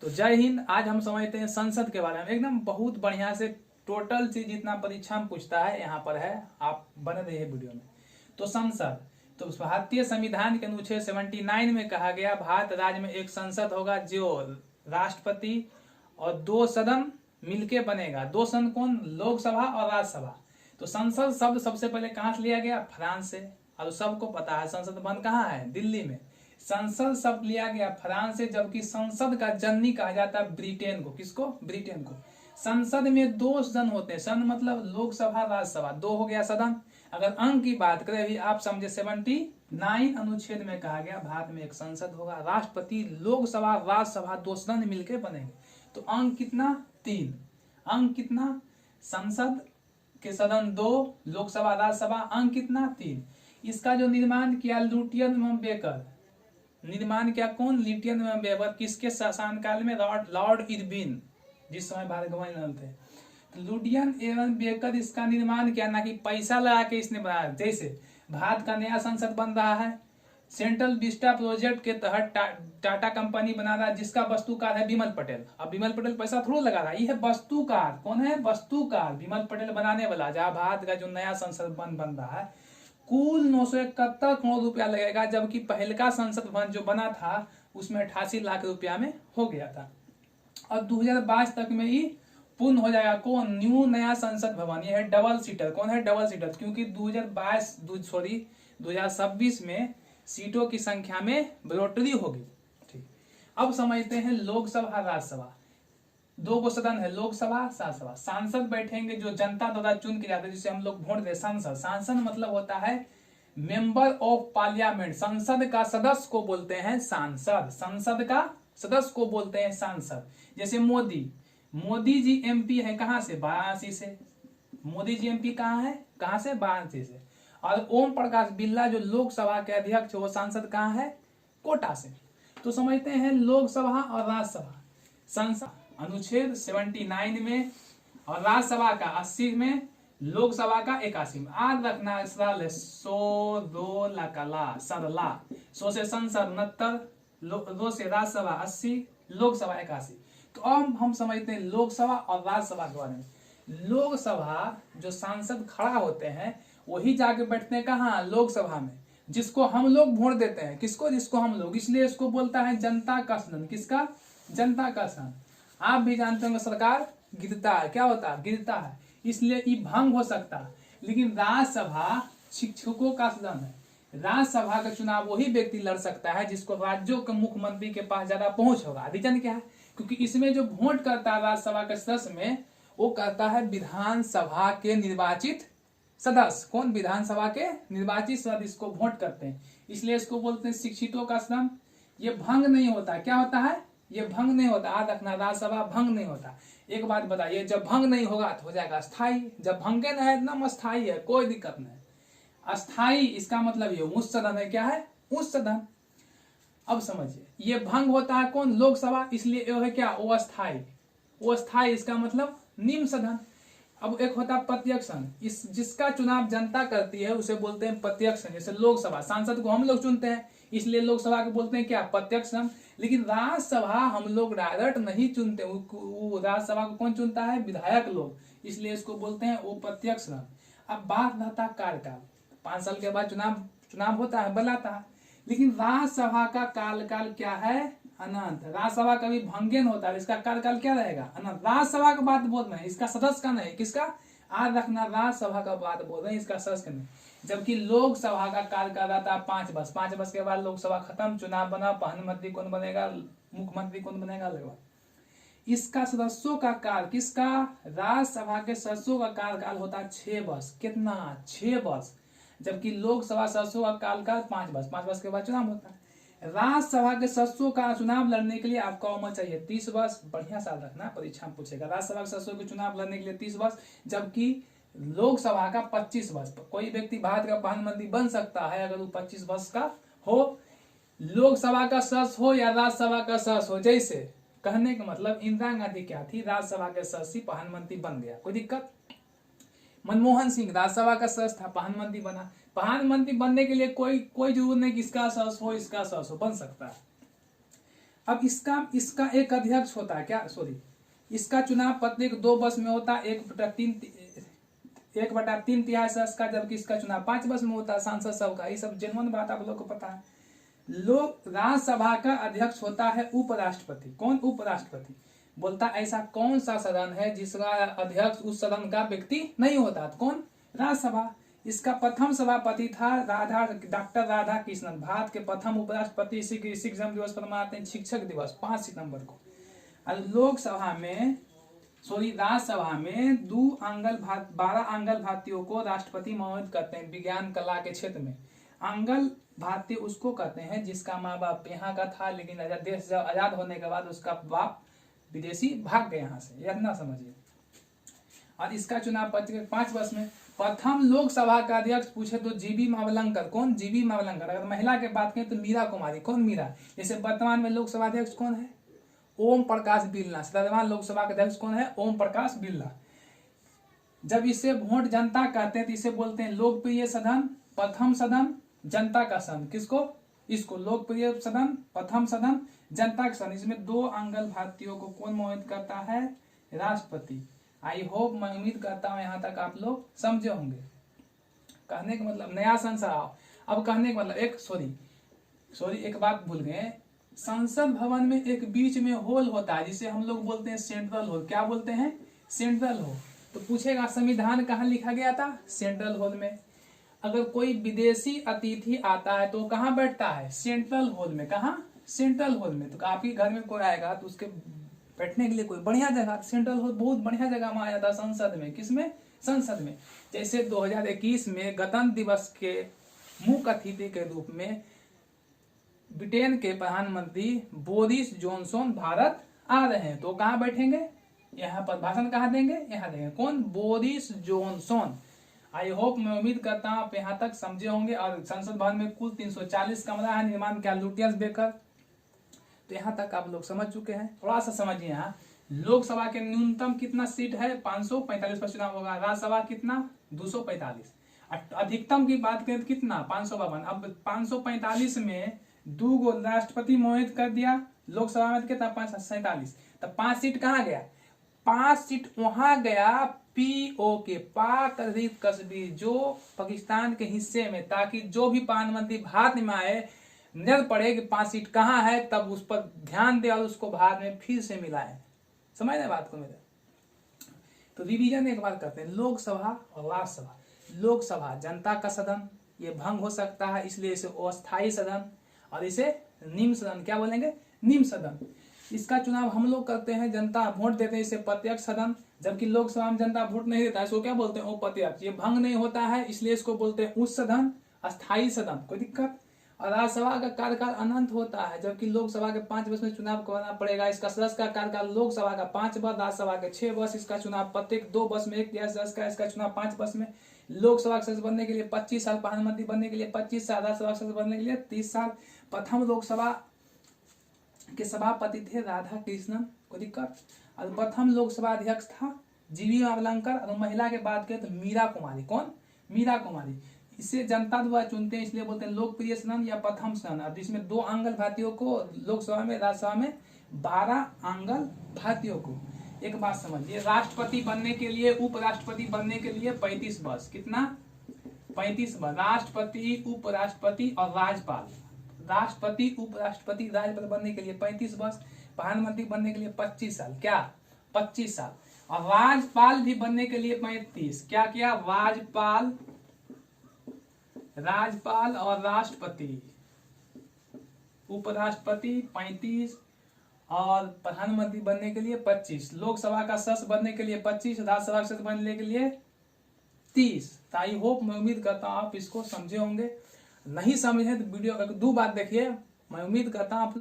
तो जय हिंद। आज हम समझते हैं संसद के बारे में, एकदम बहुत बढ़िया से टोटल चीज जितना परीक्षा में पूछता है यहाँ पर है, आप बने रहिए वीडियो में। तो संसद, तो भारतीय संविधान के अनुच्छेद 79 में कहा गया भारत राज्य में एक संसद होगा जो राष्ट्रपति और दो सदन मिलके बनेगा। दो सदन कौन? लोकसभा और राज्यसभा। तो संसद शब्द सबसे पहले कहां से लिया गया? फ्रांस से। और सबको पता है संसद भवन कहाँ है? दिल्ली में। संसद शब्द लिया गया फ्रांस से, जबकि संसद का जननी कहा जाता है ब्रिटेन को। किसको? ब्रिटेन को। संसद में दो सदन होते हैं। सदन मतलब लोकसभा राज्यसभा, दो हो गया सदन। अगर अंक की बात करें, अभी आप समझे 79 अनुच्छेद में कहा गया भारत में एक संसद होगा, राष्ट्रपति, लोकसभा, राज्यसभा, दो सदन मिलकर बनेंगे। तो अंक कितना? 3। अंक कितना? संसद के सदन 2, लोकसभा, राज्यसभा, अंक कितना? 3। इसका जो निर्माण किया लुटियन एवं बेकर, निर्माण क्या? कौन? लिटियन एवं बेकर। किसके शासनकाल में? लॉर्ड इरविन, जिस समय भारत गवर्नर थे। तो लुटियन एवं बेकर इसका निर्माण किया, ना कि पैसा लगा के इसने बनाया। जैसे भारत का नया संसद बन रहा है, सेंट्रल विस्टा प्रोजेक्ट के तहत टाटा कंपनी बना रहा है, जिसका वस्तुकार है विमल पटेल। अब विमल पटेल पैसा थोड़ा लगा रहा है, ये है वस्तुकार। कौन है? वस्तुकार, विमल पटेल बनाने वाला। जहां भारत का जो नया संसद बन रहा है, कुल 971 करोड़ रुपया लगेगा, जबकि पहले का संसद भवन जो बना था उसमें 88 लाख रुपया में हो गया था। और 2022 तक में ही पूर्ण हो जाएगा। कौन? न्यू नया संसद भवन। यह है डबल सीटर। कौन है? डबल सीटर, क्योंकि 2026 में सीटों की संख्या में बढ़ोतरी होगी। ठीक, अब समझते हैं लोकसभा राज्यसभा। दो को सदन है, लोकसभा, राज्यसभा। सांसद बैठेंगे जो जनता द्वारा चुन के जाते हैं, जिसे हम लोग वोट दे। सांसद, सांसद मतलब होता है मेंबर ऑफ पार्लियामेंट। संसद का सदस्य को बोलते हैं सांसद। संसद का सदस्य को बोलते हैं सांसद। जैसे मोदी जी एमपी है कहां से? वाराणसी से। मोदी जी एमपी कहां है? कहां से? वाराणसी से। और ओम प्रकाश बिरला जो लोकसभा के अध्यक्ष वो सांसद कहां है? कोटा से। तो समझते हैं लोकसभा और राज्यसभा। संसद अनुच्छेद 79 में और राज्यसभा का 80 में, लोकसभा का 81 में। आज रखना सरल है, 100 2 लकला सरला। 100 से संसद 69, 2 से राज्यसभा 80, लोकसभा 81। तो अब हम समझते हैं लोकसभा और राज्यसभा के बारे में। लोकसभा जो सांसद खड़ा होते हैं वही जाके बैठते हैं कहाँ? लोकसभा में, जिसको हम लोग वोट देते हैं। किसको? जिसको हम लोग। इसलिए इसको बोलता है जनता का सदन। किसका? जनता का सदन। आप भी जानते होंगे सरकार गिरता है, क्या होता है? गिरता है, इसलिए ये भंग हो सकता है। लेकिन राज्यसभा शिक्षकों का सदन है। राज्यसभा का चुनाव वही व्यक्ति लड़ सकता है जिसको राज्यों के मुख्यमंत्री के पास ज्यादा पहुंच होगा। रीजन क्या है? क्योंकि इसमें जो वोट करता है राज्यसभा के सदस्य में, वो करता है विधानसभा के निर्वाचित सदस्य। कौन? विधानसभा के निर्वाचित सदस्य इसको वोट करते हैं, इसलिए इसको बोलते हैं शिक्षितों का सदन। ये भंग नहीं होता। क्या होता है? ये भंग नहीं होता। याद रखना, राज्यसभा भंग नहीं होता। एक बात बताइए, जब भंग नहीं होगा तो हो जाएगा स्थायी। जब भंगे न है एकदम अस्थायी है, कोई दिक्कत नहीं। अस्थायी इसका मतलब ये उच्च सदन है। क्या है? उच्च सदन। अब समझिए, ये भंग होता है कौन? लोकसभा, इसलिए ये है क्या? वो अस्थायी। वो अस्थायी इसका मतलब निम्न सदन। अब एक होता है प्रत्यक्ष सदन, इस जिसका चुनाव जनता करती है उसे बोलते हैं प्रत्यक्ष सदन। जैसे लोकसभा, सांसद को हम लोग चुनते हैं, इसलिए लोकसभा को बोलते हैं क्या? प्रत्यक्ष सदन। लेकिन राज्यसभा हम लोग डायरेक्ट नहीं चुनते, राज्यसभा को कौन चुनता है? विधायक लोग, इसलिए इसको बोलते हैं वो प्रत्यक्ष सदन। अब बात रहता है कार्यकाल। 5 साल के बाद चुनाव होता है, बुलाता है। लेकिन राज्यसभा का कार्यकाल क्या है? अनंत। राज्यसभा कभी भंगे नहीं होता, इसका कार्यकाल क्या रहेगा? अनंत। राज्यसभा का बात बोल रहे हैं, इसका सदस्य का नहीं। किसका? आज रखना, राज्यसभा का बात बोल रहे हैं, इसका सदस्य का नहीं। जबकि लोकसभा का कार्यकाल रहता है 5 वर्ष। 5 वर्ष के बाद लोकसभा खत्म, चुनाव बना, प्रधानमंत्री कौन बनेगा, मुख्यमंत्री कौन बनेगा, लगभग। इसका सदस्यों का काल, किसका? राज्यसभा के सदस्यों का कार्यकाल होता है 6 वर्ष। कितना? 6 वर्ष। जबकि लोकसभा सदस्यों का कार्यकाल 5 वर्ष। 5 वर्ष के बाद चुनाव होता है। राज्यसभा के सदस्यों का चुनाव लड़ने के लिए आपका उम्र चाहिए 30 वर्ष। बढ़िया साल रखना, परीक्षा में पूछेगा। राज्यसभा के सदस्यों के चुनाव लड़ने के लिए 30 वर्ष, जबकि लोकसभा का 25 वर्ष। कोई व्यक्ति भारत का प्रधानमंत्री बन सकता है अगर वो 25 वर्ष का हो, लोकसभा का सदस्य हो या राज्यसभा का सदस्य हो। जैसे कहने का मतलब इंदिरा गांधी क्या थी? राज्यसभा के सदस्य, प्रधानमंत्री बन गया, कोई दिक्कत? मनमोहन सिंह राज्यसभा का सदस्य था, प्रधानमंत्री बना। प्रधानमंत्री बनने के लिए कोई जरूरत नहीं कि इसका सदस्य हो, इसका सदस्य हो, बन सकता है। अब इसका एक अध्यक्ष होता है क्या, सॉरी, इसका चुनाव प्रत्येक 2 वर्ष में होता है, 1/3 सदस्य का, जबकि इसका चुनाव 5 वर्ष में होता है सांसद सब का। ये सब जेन्युइन बात आप लोग को पता है। लोग राज्यसभा का अध्यक्ष होता है उपराष्ट्रपति। कौन उपराष्ट्रपति? बोलता ऐसा कौन सा सदन है जिसका अध्यक्ष उस सदन का व्यक्ति नहीं होता? तो कौन? राज्यसभा। इसका प्रथम सभापति था डॉक्टर राधा कृष्णन, भारत के प्रथम उपराष्ट्रपति। इसी के जन्म दिवस पर मनाते हैं शिक्षक दिवस 5 सितंबर को। और लोकसभा में राज्यसभा में 12 आंगल भारतीयों को राष्ट्रपति मनोनीत करते हैं विज्ञान कला के क्षेत्र में। आंगल भारतीय उसको कहते हैं जिसका माँ बाप यहाँ का था, लेकिन देश जब आजाद होने के बाद उसका बाप विदेशी भाग गए यहाँ से, इतना समझिए। और इसका चुनाव 5 वर्ष में। प्रथम लोकसभा का अध्यक्ष पूछे तो जीबी मावलंकर। कौन? जीबी मावलंकर। अगर महिला की बात करें तो मीरा कुमारी। कौन? मीरा। जैसे वर्तमान में लोकसभा अध्यक्ष कौन है? ओम प्रकाश बिरला। वर्तमान लोकसभा के अध्यक्ष कौन है? ओम प्रकाश बिरला। जब इसे वोट जनता कहते हैं तो इसे बोलते हैं लोकप्रिय सदन, प्रथम सदन, जनता का सदन। किसको? इसको लोकप्रिय सदन, प्रथम सदन, जनता का सदन। इसमें 2 आंगल भारतीयों को कौन मनोनीत करता है? राष्ट्रपति। आई होप, मैं उम्मीद करता हूं यहां तक आप लोग समझे होंगे। कहने का मतलब नया संसद आओ। अब कहने का मतलब एक बात भूल गए। संसद भवन में एक बीच में हॉल होता है जिसे हम लोग बोलते हैं सेंट्रल हॉल। क्या बोलते हैं? Central hall. तो पूछेगा संविधान कहाँ लिखा गया था? सेंट्रल हॉल में। अगर कोई विदेशी अतिथि आता है तो कहाँ बैठता है? सेंट्रल हॉल में। कहाँ? सेंट्रल हॉल में। तो आपके घर में कोई आएगा तो उसके बैठने के लिए कोई बढ़िया जगह, सेंट्रल हॉल बहुत बढ़िया जगह माना जाता है संसद में। किसमें? संसद में। जैसे 2021 में गणतंत्र दिवस के मुख्य अतिथि के रूप में ब्रिटेन के प्रधानमंत्री बोरिस जॉनसन भारत आ रहे हैं, तो कहाँ बैठेंगे? यहाँ पर। भाषण कहाँ देंगे? यहाँ देंगे। कौन? Boris Johnson. आई होप, मैं उम्मीद करता हूँ आप यहाँ तक समझे होंगे। और संसद भवन में कुल 340 कमरा है, निर्माण क्या लुटियंस बेकर। तो यहाँ तक आप लोग समझ चुके हैं। थोड़ा सा समझिए। यहाँ लोकसभा के न्यूनतम कितना सीट है? 545 पर चुनाव होगा। राज्यसभा कितना? 245। अधिकतम की बात करें तो कितना? 552। अब 545 में 2 राष्ट्रपति मनोनीत कर दिया, लोकसभा में कितना? 547। तब 5 सीट कहाँ गया? 5 सीट वहां गया POK, पाक अधिकृत कश्मीर, जो पाकिस्तान के हिस्से में, ताकि जो भी प्रधानमंत्री भारत में आए नजर पड़े कि 5 सीट कहाँ है, तब उस पर ध्यान दे और उसको भारत में फिर से मिलाए। समझ रहे बात को मेरे? तो रिवीजन एक बार करते हैं। लोकसभा और राज्यसभा। लोकसभा जनता का सदन, ये भंग हो सकता है, इसलिए इसे अस्थायी सदन, और इसे निम्न सदन क्या बोलेंगे? निम्न सदन। इसका चुनाव हम लोग करते हैं, जनता वोट देते हैं, इसे प्रत्यक्ष सदन। जबकि लोकसभा में जनता वोट नहीं देता है, इसको क्या बोलते हैं? अप्रत्यक्ष। ये भंग नहीं होता है, इसलिए इसको बोलते हैं उच्च सदन, अस्थायी सदन। कोई दिक्कत? और राज्यसभा का कार्यकाल अनंत होता है, जबकि लोकसभा के 5 वर्ष में चुनाव करना पड़ेगा। इसका सदस्य का कार्यकाल लोकसभा का 5 वर्ष, राज्यसभा के 6 वर्ष। इसका चुनाव प्रत्येक 2 वर्ष में एक सदस्य का, इसका चुनाव 5 वर्ष में। लोकसभा सदस्य बनने के लिए 25 साल, प्रधानमंत्री बनने के लिए 25 साल, राज्यसभा सदस्य बनने के लिए 30 साल। प्रथम लोकसभा के सभापति थे राधा कृष्णन। कोई दिक्कत? और प्रथम लोकसभा अध्यक्ष था जीबी मावलंकर। और महिला के बात करें तो मीरा कुमारी। कौन? मीरा कुमारी। इसे जनता द्वारा चुनते हैं, इसलिए बोलते हैं लोकप्रिय सदन या प्रथम सदन। अब इसमें 2 आंगल भारतीयों को लोकसभा में, राज्यसभा में 12 आंगल भारतीयों को। एक बात समझिए, राष्ट्रपति बनने के लिए, उपराष्ट्रपति बनने के लिए 35 वर्ष। कितना? 35 वर्ष। राष्ट्रपति, उपराष्ट्रपति और राज्यपाल। राष्ट्रपति, उपराष्ट्रपति, राज्यपाल बनने के लिए 35 वर्ष। प्रधानमंत्री बनने के लिए 25 साल। क्या? 25 साल। और राज्यपाल भी बनने के लिए 35। क्या किया? राज्यपाल और राष्ट्रपति, उपराष्ट्रपति 35 और प्रधानमंत्री बनने के लिए 25। लोकसभा का सदस्य बनने के लिए 25, राज्यसभा का सदस्य बनने के लिए 30। आई होप, मैं उम्मीद करता हूं आप इसको समझे होंगे। नहीं समझे तो वीडियो 2 बार देखिए। मैं उम्मीद करता हूं आप